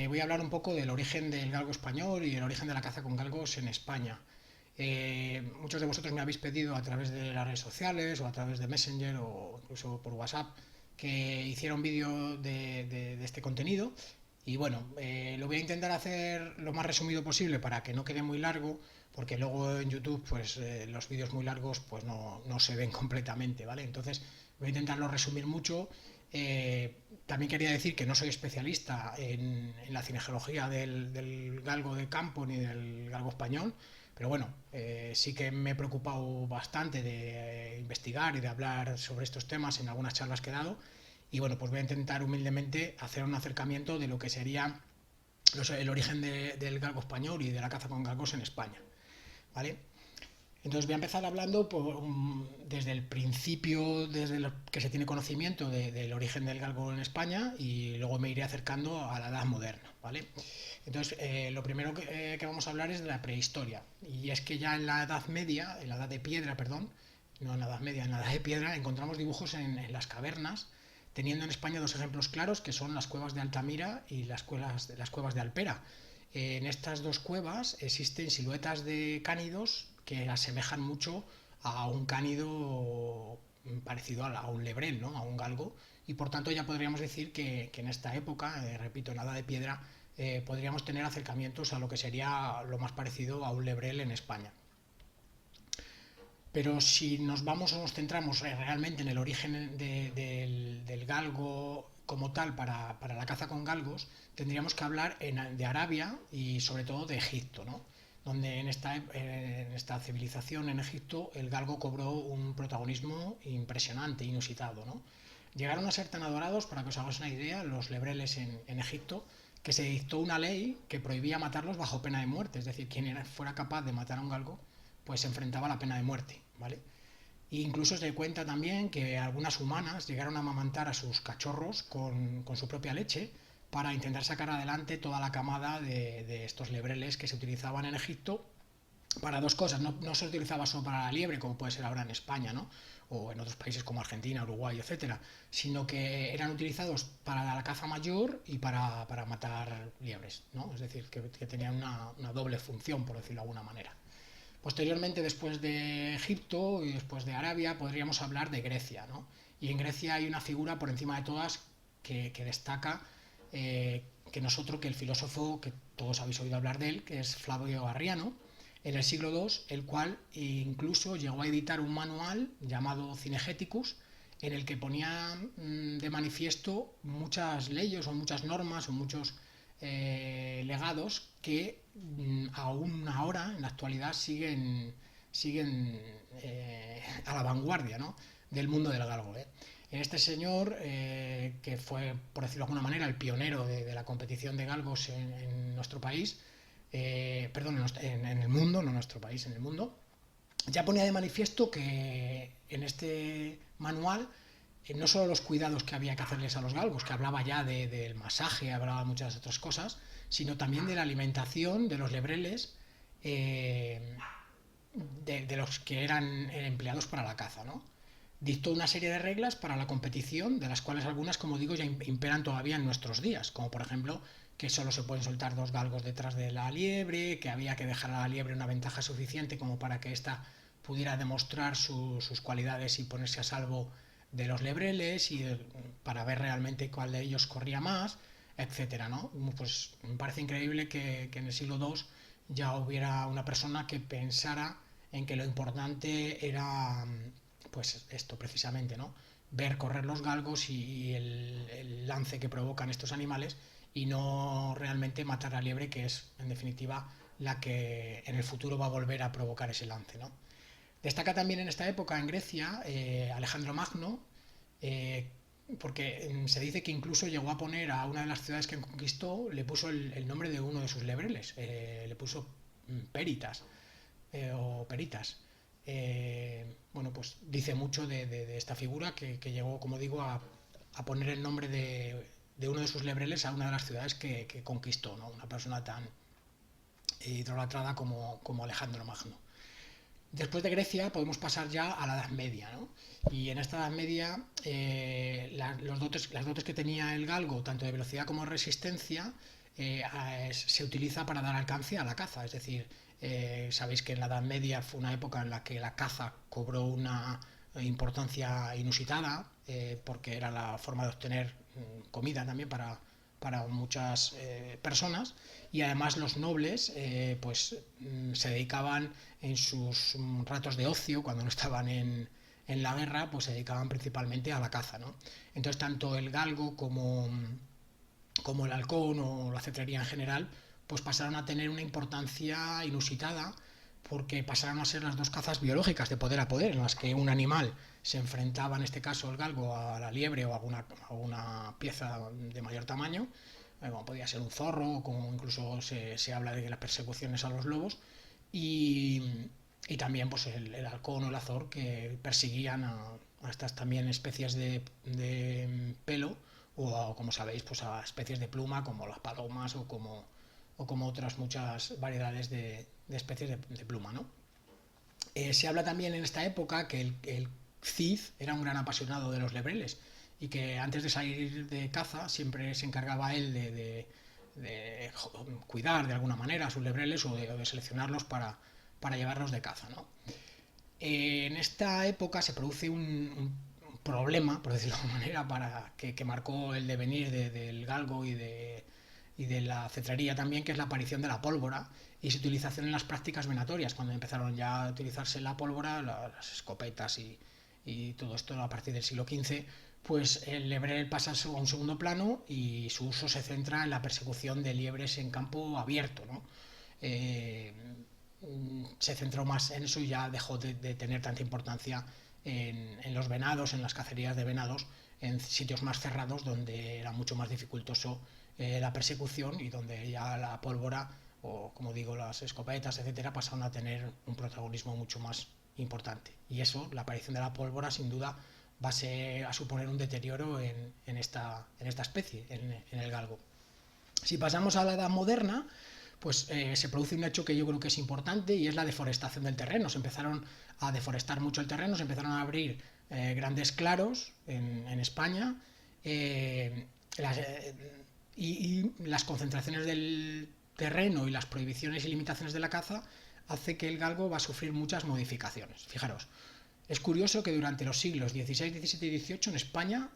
Voy a hablar un poco del origen del galgo español y el origen de la caza con galgos en España. Muchos de vosotros me habéis pedido a través de las redes sociales o a través de Messenger o incluso por WhatsApp que hiciera un vídeo de este contenido. Y bueno, lo voy a intentar hacer lo más resumido posible para que no quede muy largo, porque luego en YouTube pues los vídeos muy largos pues no se ven completamente, ¿vale? Entonces voy a intentarlo resumir mucho. También quería decir que no soy especialista en la cinegeología del galgo de campo ni del galgo español, pero bueno, sí que me he preocupado bastante de investigar y de hablar sobre estos temas en algunas charlas que he dado. Y bueno, pues voy a intentar humildemente hacer un acercamiento de lo que sería el origen del galgo español y de la caza con galgos en España, ¿vale? Entonces voy a empezar hablando desde el principio, desde lo que se tiene conocimiento del origen del galgo en España, y luego me iré acercando a la edad moderna, ¿vale? Entonces lo primero que vamos a hablar es de la prehistoria, y es que ya en la Edad Media, en la Edad de Piedra, perdón, no en la Edad Media, en la Edad de Piedra encontramos dibujos en las cavernas, teniendo en España dos ejemplos claros que son las cuevas de Altamira y las cuevas de Alpera. En estas dos cuevas existen siluetas de cánidos que asemejan mucho a un cánido parecido a un lebrel, ¿no? A un galgo, y por tanto ya podríamos decir que en esta época, repito, en la Edad de Piedra, podríamos tener acercamientos a lo que sería lo más parecido a un lebrel en España. Pero si nos vamos o nos centramos realmente en el origen del galgo como tal para la caza con galgos, tendríamos que hablar de Arabia y sobre todo de Egipto, ¿no? Donde en esta civilización en Egipto el galgo cobró un protagonismo impresionante, inusitado, ¿no? Llegaron a ser tan adorados, para que os hagáis una idea, los lebreles en Egipto, que se dictó una ley que prohibía matarlos bajo pena de muerte, es decir, quien fuera capaz de matar a un galgo pues se enfrentaba a la pena de muerte, ¿vale? E incluso se cuenta también que algunas humanas llegaron a amamantar a sus cachorros con su propia leche para intentar sacar adelante toda la camada de estos lebreles que se utilizaban en Egipto para dos cosas. No se utilizaba solo para la liebre, como puede ser ahora en España, ¿no? O en otros países como Argentina, Uruguay, etcétera, sino que eran utilizados para la caza mayor y para matar liebres, ¿no? Es decir, que tenían una doble función, por decirlo de alguna manera. Posteriormente, después de Egipto y después de Arabia, podríamos hablar de Grecia, ¿no? Y en Grecia hay una figura por encima de todas que destaca, que no es otro que el filósofo que todos habéis oído hablar de él, que es Flavio Arriano, en el siglo II, el cual incluso llegó a editar un manual llamado Cinegéticus, en el que ponía de manifiesto muchas leyes o muchas normas o muchos legados que aún ahora, en la actualidad, siguen a la vanguardia, ¿no? Del mundo del galgo. Este señor, que fue, por decirlo de alguna manera, el pionero de la competición de galgos en nuestro país, perdón, en el mundo, no en nuestro país, en el mundo, ya ponía de manifiesto que en este manual no solo los cuidados que había que hacerles a los galgos, que hablaba ya del masaje, hablaba de muchas otras cosas, sino también de la alimentación de los lebreles, de los que eran empleados para la caza, ¿no? Dictó una serie de reglas para la competición, de las cuales algunas, como digo, ya imperan todavía en nuestros días, como por ejemplo que solo se pueden soltar dos galgos detrás de la liebre, que había que dejar a la liebre una ventaja suficiente como para que ésta pudiera demostrar sus cualidades y ponerse a salvo de los lebreles, y para ver realmente cuál de ellos corría más, etcétera, ¿no? Pues me parece increíble que en el siglo II ya hubiera una persona que pensara en que lo importante era pues esto precisamente, ¿no? Ver correr los galgos y el lance que provocan estos animales, y no realmente matar a la liebre, que es en definitiva la que en el futuro va a volver a provocar ese lance, ¿no? Destaca también en esta época en Grecia Alejandro Magno, eh, porque se dice que incluso llegó a poner a una de las ciudades que conquistó, le puso el nombre de uno de sus lebreles, le puso Peritas, o Peritas. Bueno, pues dice mucho de esta figura que llegó, como digo, a poner el nombre de uno de sus lebreles a una de las ciudades que conquistó, ¿no? Una persona tan idolatrada como Alejandro Magno. Después de Grecia podemos pasar ya a la Edad Media, ¿no? Y en esta Edad Media las dotes que tenía el galgo, tanto de velocidad como de resistencia, se utiliza para dar alcance a la caza. Es decir, sabéis que en la Edad Media fue una época en la que la caza cobró una importancia inusitada, porque era la forma de obtener comida también para muchas personas, y además los nobles se dedicaban en sus ratos de ocio, cuando no estaban en la guerra, pues se dedicaban principalmente a la caza, ¿no? Entonces tanto el galgo como el halcón o la cetrería en general, pues pasaron a tener una importancia inusitada, porque pasaron a ser las dos cazas biológicas de poder a poder, en las que un animal se enfrentaba, en este caso el galgo, a la liebre o a alguna pieza de mayor tamaño, como podía ser un zorro, o como incluso se habla de las persecuciones a los lobos, y, y también pues el halcón o el azor, que perseguían a estas también especies de pelo, o como sabéis, pues a especies de pluma como las palomas o como otras muchas variedades de especies de pluma, ¿no? Se habla también en esta época que el Cid era un gran apasionado de los lebreles, y que antes de salir de caza siempre se encargaba él de cuidar de alguna manera a sus lebreles, o de seleccionarlos para llevarlos de caza, ¿no? En esta época se produce un problema, por decirlo de alguna manera, que marcó el devenir del galgo y de la cetrería también, que es la aparición de la pólvora y su utilización en las prácticas venatorias, cuando empezaron ya a utilizarse la pólvora, las escopetas y todo esto a partir del siglo XV. Pues el lebrel pasa a un segundo plano y su uso se centra en la persecución de liebres en campo abierto, ¿no? Eh, Se centró más en eso y ya dejó de tener tanta importancia en los venados, en las cacerías de venados, en sitios más cerrados donde era mucho más dificultoso la persecución, y donde ya la pólvora, o como digo, las escopetas, etcétera, pasaron a tener un protagonismo mucho más importante. Y eso, la aparición de la pólvora, sin duda va a suponer un deterioro en esta especie, en el galgo. Si pasamos a la edad moderna, pues se produce un hecho que yo creo que es importante, y es la deforestación del terreno. Se empezaron a deforestar mucho el terreno, se empezaron a abrir grandes claros en España, eh, las, y las concentraciones del terreno y las prohibiciones y limitaciones de la caza hace que el galgo va a sufrir muchas modificaciones. Fijaros, es curioso que durante los siglos XVI, XVII y XVIII en España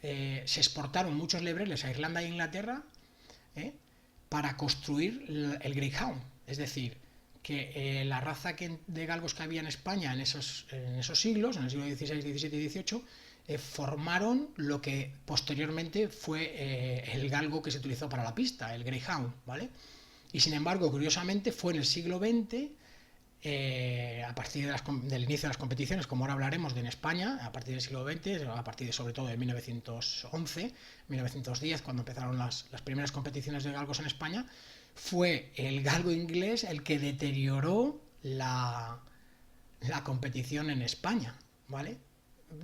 se exportaron muchos lebreles a Irlanda e Inglaterra, ¿eh? para construir el Greyhound. Es decir, que la raza de galgos que había en España en esos siglos, en el siglo XVI, XVII y XVIII, formaron lo que posteriormente fue el galgo que se utilizó para la pista, el Greyhound, ¿vale? Y sin embargo, curiosamente, fue en el siglo XX, a partir del inicio de las competiciones, como ahora hablaremos de en España, a partir del siglo XX, a partir sobre todo de 1911, 1910, cuando empezaron las primeras competiciones de galgos en España, fue el galgo inglés el que deterioró la competición en España, ¿vale?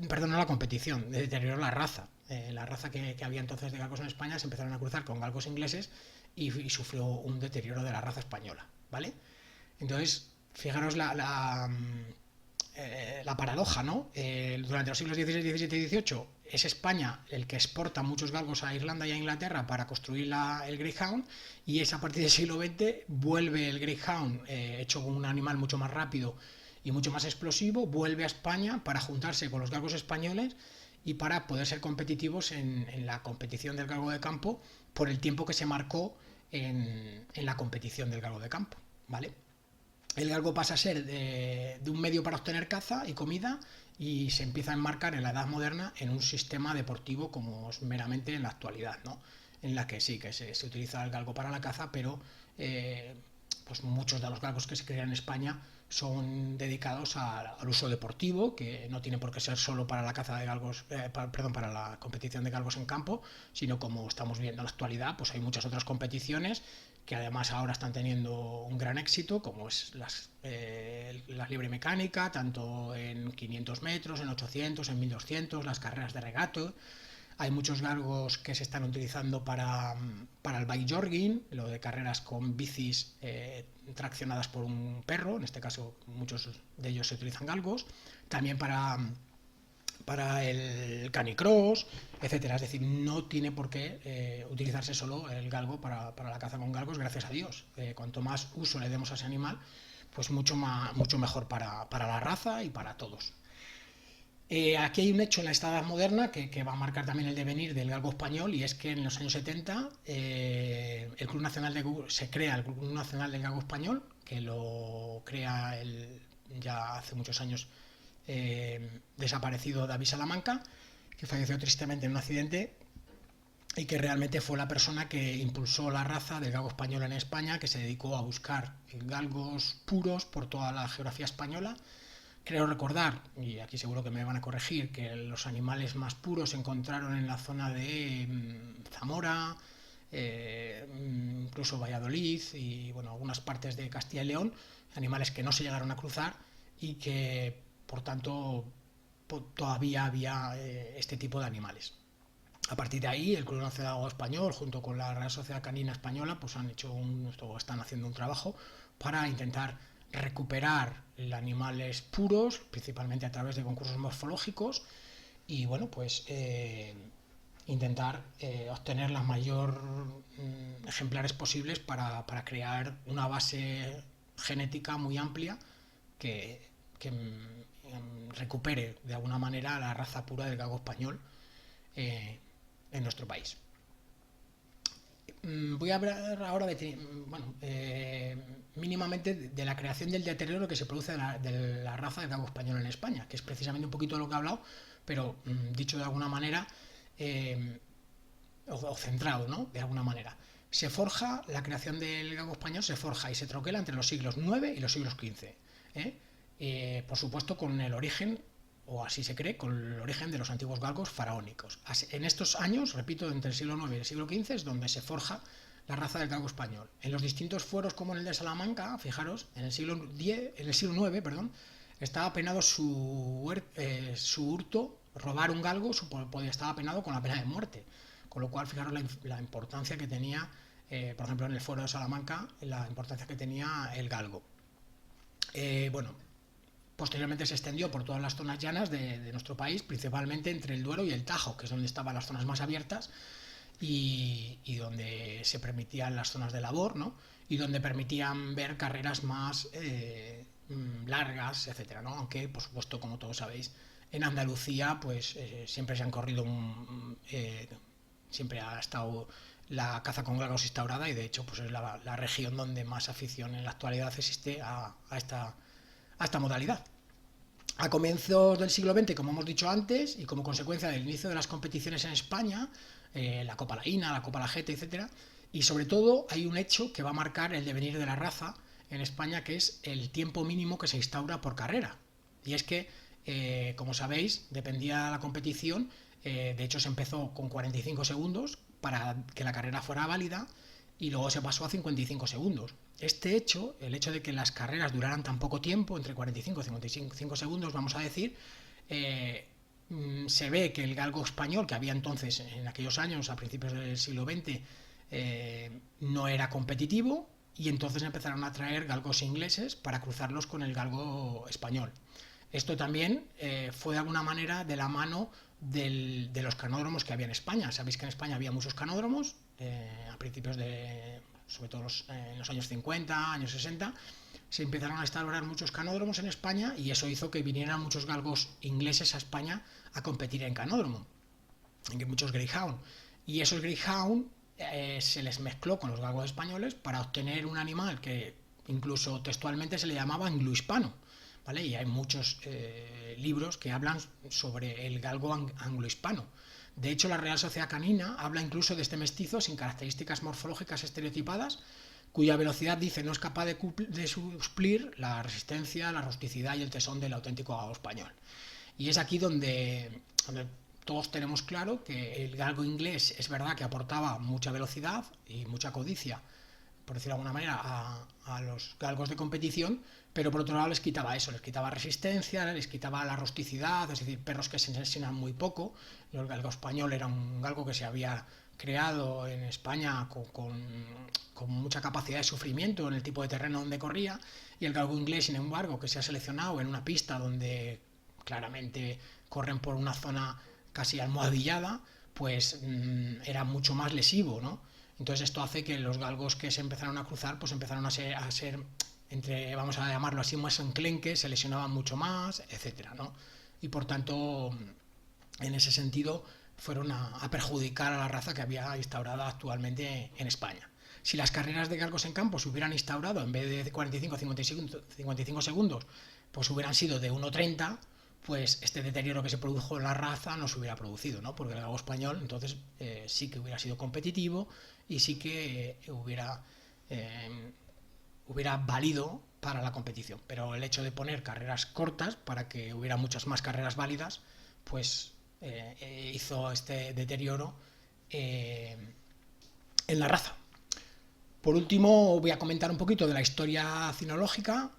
Perdón, no la competición, deterioró la raza. La raza que había entonces de galgos en España se empezaron a cruzar con galgos ingleses, y sufrió un deterioro de la raza española, ¿vale? Entonces, fijaros la paradoja, ¿no? Durante los siglos XVI, XVII y XVIII es España el que exporta muchos galgos a Irlanda y a Inglaterra para construir el Greyhound, y es a partir del siglo XX vuelve el Greyhound, hecho con un animal mucho más rápido y mucho más explosivo, vuelve a España para juntarse con los galgos españoles y para poder ser competitivos en la competición del galgo de campo, por el tiempo que se marcó en la competición del galgo de campo, ¿vale? El galgo pasa a ser de un medio para obtener caza y comida, y se empieza a enmarcar en la edad moderna en un sistema deportivo, como es meramente en la actualidad, ¿no? En la que sí, que se utiliza el galgo para la caza, pero pues muchos de los galgos que se crean en España son dedicados al uso deportivo, que no tiene por qué ser solo para la caza de galgos, para la competición de galgos en campo, sino, como estamos viendo en la actualidad, pues hay muchas otras competiciones que además ahora están teniendo un gran éxito, como es la liebre mecánica, tanto en 500 metros, en 800, en 1200, las carreras de regato. Hay muchos galgos que se están utilizando para el bike jogging, lo de carreras con bicis traccionadas por un perro, en este caso muchos de ellos se utilizan galgos. También para para el canicross, etcétera. Es decir, no tiene por qué utilizarse solo el galgo para la caza con galgos, gracias a Dios. Cuanto más uso le demos a ese animal, pues mucho mejor para la raza y para todos. Aquí hay un hecho en la Edad Moderna que va a marcar también el devenir del galgo español, y es que en los años 70 el Club Nacional se crea el Club Nacional del Galgo Español, que lo crea ya hace muchos años desaparecido David Salamanca, que falleció tristemente en un accidente y que realmente fue la persona que impulsó la raza del galgo español en España, que se dedicó a buscar galgos puros por toda la geografía española. Creo recordar, y aquí seguro que me van a corregir, que los animales más puros se encontraron en la zona de Zamora, incluso Valladolid y bueno, algunas partes de Castilla y León, animales que no se llegaron a cruzar y que por tanto todavía había este tipo de animales. A partir de ahí, el Club Nacional del Galgo Español, junto con la Real Sociedad Canina Española, pues están haciendo un trabajo para intentar recuperar animales puros, principalmente a través de concursos morfológicos, y bueno, pues intentar obtener las mayor ejemplares posibles para crear una base genética muy amplia que recupere de alguna manera la raza pura del galgo español en nuestro país. Voy a hablar ahora mínimamente de la creación del deterioro que se produce de la raza del galgo español en España, que es precisamente un poquito de lo que he hablado, pero dicho de alguna manera o centrado, ¿no? De alguna manera. La creación del galgo español se forja y se troquela entre los siglos IX y los siglos XV. Por supuesto, con el origen, o así se cree, con el origen de los antiguos galgos faraónicos. En estos años, repito, entre el siglo IX y el siglo XV es donde se forja la raza del galgo español. En los distintos fueros, como en el de Salamanca, fijaros, en el siglo IX, estaba penado su hurto, robar un galgo, estaba penado con la pena de muerte. Con lo cual, fijaros la importancia que tenía, por ejemplo, en el fuero de Salamanca, la importancia que tenía el galgo. Posteriormente se extendió por todas las zonas llanas de nuestro país, principalmente entre el Duero y el Tajo, que es donde estaban las zonas más abiertas y donde se permitían las zonas de labor, ¿no? Y donde permitían ver carreras más largas, etcétera, ¿no? Aunque, por supuesto, como todos sabéis, en Andalucía pues siempre se han corrido siempre ha estado la caza con galgos instaurada, y de hecho pues es la región donde más afición en la actualidad existe a esta modalidad. A comienzos del siglo XX, como hemos dicho antes, y como consecuencia del inicio de las competiciones en España, la Copa La Ina, la Copa La Jete, etcétera, y sobre todo hay un hecho que va a marcar el devenir de la raza en España, que es el tiempo mínimo que se instaura por carrera. Y es que, como sabéis, dependía de la competición, de hecho se empezó con 45 segundos para que la carrera fuera válida, y luego se pasó a 55 segundos. Este hecho, el hecho de que las carreras duraran tan poco tiempo, entre 45 y 55 segundos, vamos a decir, se ve que el galgo español, que había entonces, en aquellos años, a principios del siglo XX, no era competitivo, y entonces empezaron a traer galgos ingleses para cruzarlos con el galgo español. Esto también fue de alguna manera de la mano de los canódromos que había en España. Sabéis que en España había muchos canódromos, a principios sobre todo en los años 50, años 60, se empezaron a instaurar muchos canódromos en España, y eso hizo que vinieran muchos galgos ingleses a España a competir en canódromo, en muchos greyhound. Y esos greyhound se les mezcló con los galgos españoles para obtener un animal que incluso textualmente se le llamaba anglo-hispano, ¿vale? Y hay muchos libros que hablan sobre el galgo anglo-hispano. De hecho, la Real Sociedad Canina habla incluso de este mestizo sin características morfológicas estereotipadas, cuya velocidad, dice, no es capaz de suplir la resistencia, la rusticidad y el tesón del auténtico galgo español. Y es aquí donde todos tenemos claro que el galgo inglés es verdad que aportaba mucha velocidad y mucha codicia, por decirlo de alguna manera, a los galgos de competición, pero por otro lado les quitaba eso, les quitaba resistencia, les quitaba la rusticidad, es decir, perros que se enseñan muy poco. El galgo español era un galgo que se había creado en España con mucha capacidad de sufrimiento en el tipo de terreno donde corría, y el galgo inglés, sin embargo, que se ha seleccionado en una pista donde claramente corren por una zona casi almohadillada, pues era mucho más lesivo, ¿no? Entonces esto hace que los galgos que se empezaron a cruzar, pues empezaron a ser entre, vamos a llamarlo así, más enclenques, se lesionaban mucho más, etcétera, ¿no? Y por tanto, en ese sentido, fueron a perjudicar a la raza que había instaurada actualmente en España. Si las carreras de galgos en campo se hubieran instaurado en vez de 45 a 55 segundos, pues hubieran sido de 1,30, pues este deterioro que se produjo en la raza no se hubiera producido, ¿no? Porque el galgo español entonces sí que hubiera sido competitivo y sí que hubiera valido para la competición. Pero el hecho de poner carreras cortas para que hubiera muchas más carreras válidas, pues hizo este deterioro en la raza. Por último, voy a comentar un poquito de la historia cinológica.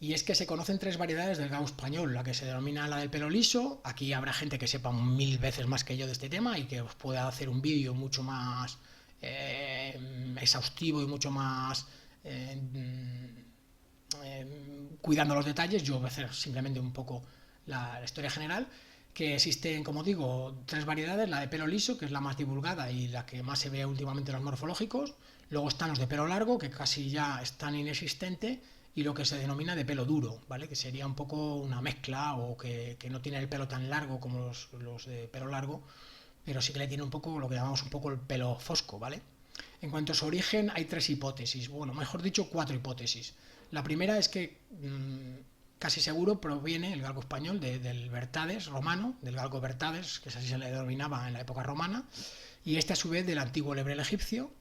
Y es que se conocen 3 variedades del galgo español, la que se denomina la del pelo liso. Aquí habrá gente que sepa 1000 veces más que yo de este tema y que os pueda hacer un vídeo mucho más exhaustivo y mucho más cuidando los detalles. Yo voy a hacer simplemente un poco la historia general, que existen, como digo, 3 variedades: la de pelo liso, que es la más divulgada y la que más se ve últimamente en los morfológicos. Luego están los de pelo largo, que casi ya están inexistentes, y lo que se denomina de pelo duro, ¿vale? Que sería un poco una mezcla, o que no tiene el pelo tan largo como los de pelo largo, pero sí que le tiene un poco lo que llamamos un poco el pelo fosco, ¿vale? En cuanto a su origen, hay 3 hipótesis, bueno, mejor dicho, 4 hipótesis. La primera es que casi seguro proviene el galgo español del Vertades romano, del galgo Vertades, que así se le denominaba en la época romana, y este a su vez del antiguo lebrel egipcio.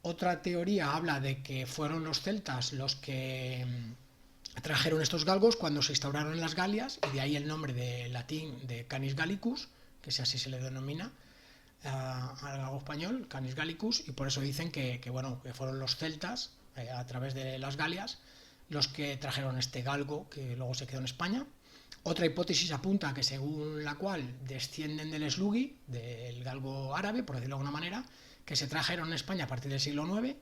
Otra teoría habla de que fueron los celtas los que trajeron estos galgos cuando se instauraron en las Galias, y de ahí el nombre de latín de Canis Gallicus, que así se le denomina al galgo español, Canis Gallicus, y por eso dicen que fueron los celtas a través de las Galias los que trajeron este galgo que luego se quedó en España. Otra hipótesis apunta que según la cual descienden del eslugi, del galgo árabe, por decirlo de alguna manera, que se trajeron en España a partir del siglo IX.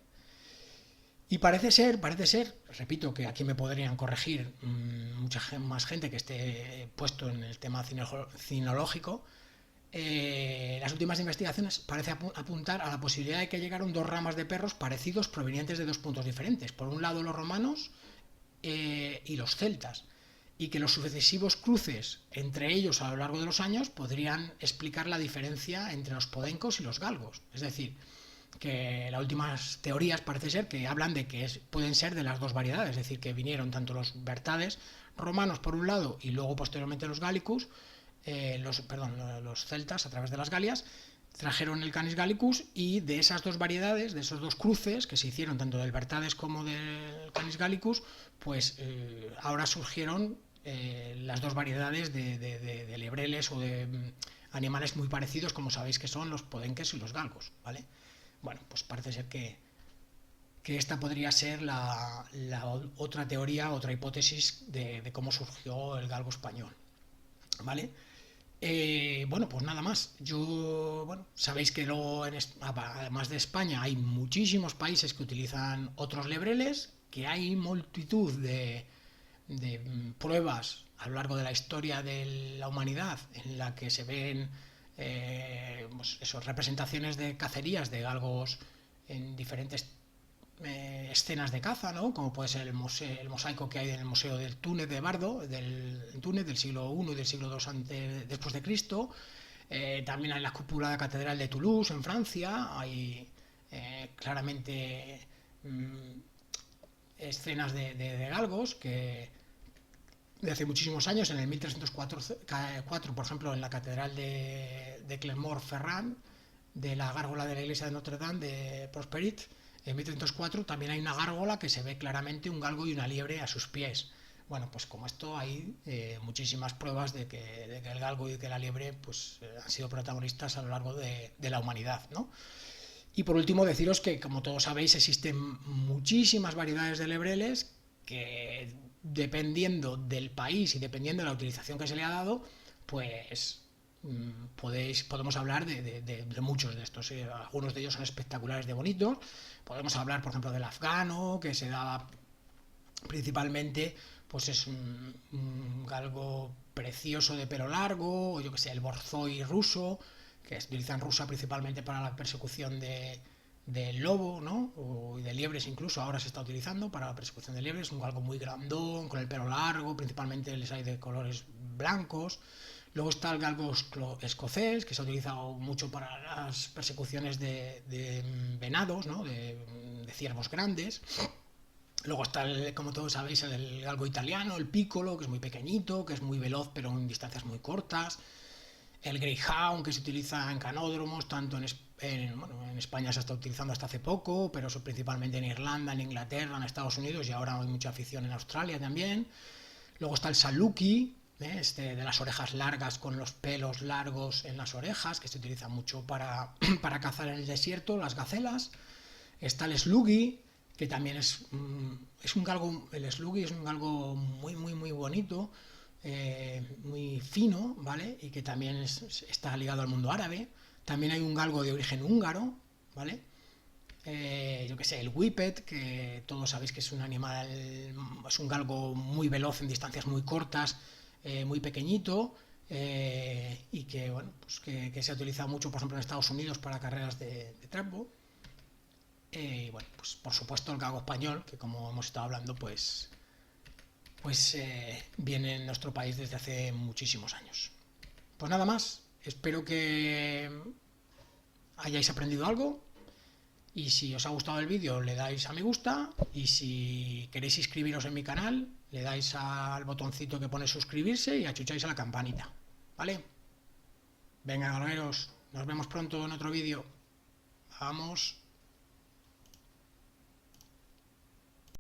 Y parece ser, repito que aquí me podrían corregir mucha más gente que esté puesto en el tema cinológico, las últimas investigaciones parecen apuntar a la posibilidad de que llegaron 2 ramas de perros parecidos provenientes de 2 puntos diferentes. Por un lado los romanos y los celtas, y que los sucesivos cruces entre ellos a lo largo de los años podrían explicar la diferencia entre los podencos y los galgos. Es decir, que las últimas teorías parece ser que hablan de que pueden ser de las 2 variedades, es decir, que vinieron tanto los Vertades romanos por un lado y luego posteriormente los Gallicus, los celtas a través de las Galias trajeron el Canis Gallicus, y de esas 2 variedades, de esos 2 cruces que se hicieron tanto del Vertades como del Canis Gallicus, pues ahora surgieron las 2 variedades de lebreles o de animales muy parecidos, como sabéis que son los podenques y los galgos, ¿vale? Bueno, pues parece ser que esta podría ser la otra teoría, otra hipótesis de cómo surgió el galgo español, ¿vale? Pues nada más. Sabéis que luego, además de España, hay muchísimos países que utilizan otros lebreles, que hay multitud de pruebas a lo largo de la historia de la humanidad en la que se ven representaciones de cacerías de galgos en diferentes escenas de caza, ¿no? Como puede ser el mosaico que hay en el Museo del Túnez de Bardo, en Túnez, del siglo I y del siglo II después de Cristo. También hay la cúpula de la Catedral de Toulouse, en Francia. Hay claramente escenas de galgos que de hace muchísimos años, en el 1304, por ejemplo, en la Catedral de Clermont-Ferrand, de la gárgola de la iglesia de Notre Dame de Prosperit, en 1304 también hay una gárgola que se ve claramente un galgo y una liebre a sus pies. Bueno, pues como esto hay muchísimas pruebas de que el galgo y que la liebre pues, han sido protagonistas a lo largo de la humanidad, ¿no? Y por último deciros que, como todos sabéis, existen muchísimas variedades de lebreles que, dependiendo del país y dependiendo de la utilización que se le ha dado, pues podemos hablar de muchos de estos. Algunos de ellos son espectaculares de bonitos. Podemos hablar, por ejemplo, del afgano, que se da principalmente, pues es un galgo precioso de pelo largo, o yo que sé, el borzoi ruso, que se utiliza en Rusia principalmente para la persecución del lobo, ¿no? Y de liebres incluso, ahora se está utilizando para la persecución de liebres, un galgo muy grandón, con el pelo largo, principalmente les hay de colores blancos. Luego está el galgo escocés, que se ha utilizado mucho para las persecuciones de venados, ¿no? De ciervos grandes. Luego está, como todos sabéis, el galgo italiano, el piccolo, que es muy pequeñito, que es muy veloz, pero en distancias muy cortas. El greyhound, que se utiliza en canódromos, tanto en España se está utilizando hasta hace poco, pero eso principalmente en Irlanda, en Inglaterra, en Estados Unidos, y ahora hay mucha afición en Australia también. Luego está el saluki, de las orejas largas con los pelos largos en las orejas, que se utiliza mucho para cazar en el desierto, las gacelas. Está el sluggy, que también es un galgo, el sluggy es un galgo muy, muy, muy bonito, muy fino, ¿vale? Y que también está ligado al mundo árabe. También hay un galgo de origen húngaro, ¿vale? Yo que sé, el whippet, que todos sabéis que es un animal, es un galgo muy veloz en distancias muy cortas, muy pequeñito, y que, bueno, pues que se ha utilizado mucho, por ejemplo, en Estados Unidos para carreras de trampo. Bueno, pues por supuesto el galgo español, que como hemos estado hablando, pues viene en nuestro país desde hace muchísimos años. Pues nada más, espero que hayáis aprendido algo, y si os ha gustado el vídeo le dais a me gusta, y si queréis inscribiros en mi canal le dais al botoncito que pone suscribirse y achucháis a la campanita, ¿vale? Venga, galgueros, nos vemos pronto en otro vídeo. Vamos.